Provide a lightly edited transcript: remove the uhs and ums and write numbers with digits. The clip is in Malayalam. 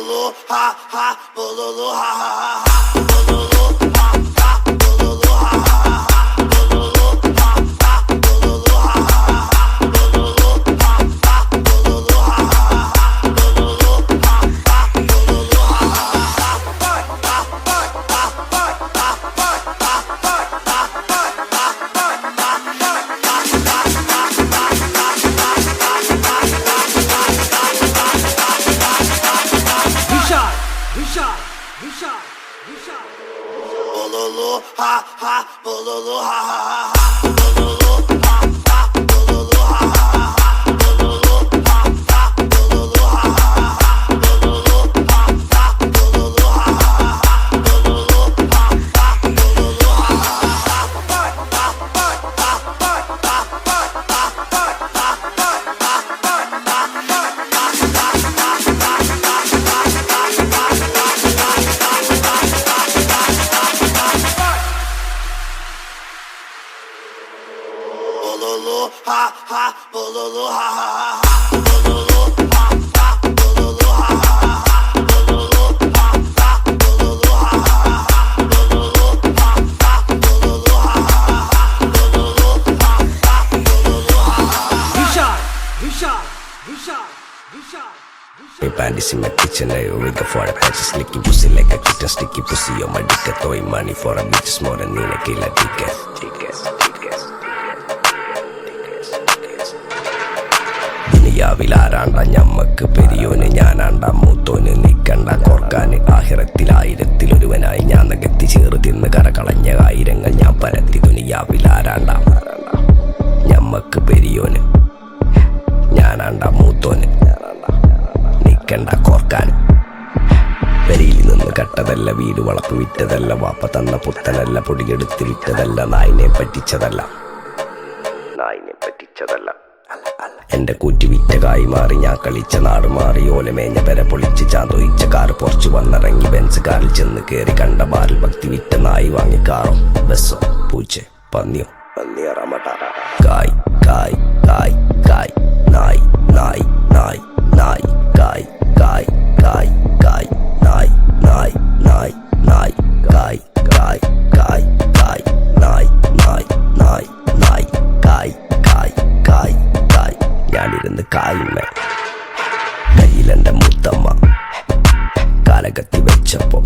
Bololo ha ha, bololo ha ha ha, bololo ha ha, bololo ha ha ha, bololo ha ha, bololo ha ha ha, bololo ha ha, bololo ha ha ha, bololo ha ha, bololo ha ha ha. Bololo ha ha, bololo ha ha ha, bololo ha ha, bololo ha ha ha, bololo ha ha, bololo ha ha ha, bololo ha ha, bololo ha ha ha, bololo ha ha, bololo ha ha Bololo ha ha, bololo ha ha ha, bololo ha ha, bololo ha ha ha, bololo ha ha, bololo ha ha ha, bololo ha ha, bololo ha ha ha, bololo ha ha, bololo ha ha. Me bandits in my kitchen, I rigor for a patch, slicky pussy like a kitten, sticky pussy on my dick, throwing money for a bitch more than in a killer ticket. ദുനിയാവിലാരാണ്ട ഞമ്മക്ക് പെരിയോന് ഞാനാണ്ട മൂത്തോന് നിക്കണ്ട കോർക്കാന് ആഹിറത്തിലായിരത്തിലൊരുവനായി ഞാൻ നകത്തി ചേറ് തിന്ന് കരകളഞ്ഞ ആയിരങ്ങൾ ഞാൻ പരത്തി ദുനിയാവിലാരാണ്ട ഞമ്മക്ക് പെരിയോന് ഞാനാണ്ട മൂത്തോന് നിക്കണ്ട കോർക്കാന് പെരിയിൽ നിന്ന് കട്ടതല്ല വീട് വളപ്പ് വിറ്റതല്ല വാപ്പ തന്ന പുത്തനല്ല പൊടിയെടുത്ത് വിറ്റതല്ല നായിനെ പറ്റിച്ചതല്ല എന്റെ കൂറ്റി വിറ്റ കായി മാറി ഞാൻ കളിച്ച നാട് മാറി ഓലമേഞ്ഞ പെര പൊളിച്ച് ചാതൊയിച്ച കാറ് പൊറച്ചു വന്നിറങ്ങി ബെൻസ് കാറിൽ ചെന്ന് കേറി കണ്ട ബാറിൽ ഭക്തി വിറ്റ നായി വാങ്ങി കാറോ ബസ്സോ പൂച്ച പന്നിയോ കായ് കായ് കായ് കായ് നായ് നായ് നായ് നായ് കായ് കായ് കായ് കായ് നായ് നായ് നായ് നായ് കായ് കായ് കായ് കായ് നായ് നായ് നായ് നായ് കായ് കായ് കായ് കായ് ഞാനിരുന്ന് കായുമ്മ കയ്യിലെന്റെ മുത്തമ്മ കാലകത്തി വെച്ചപ്പോ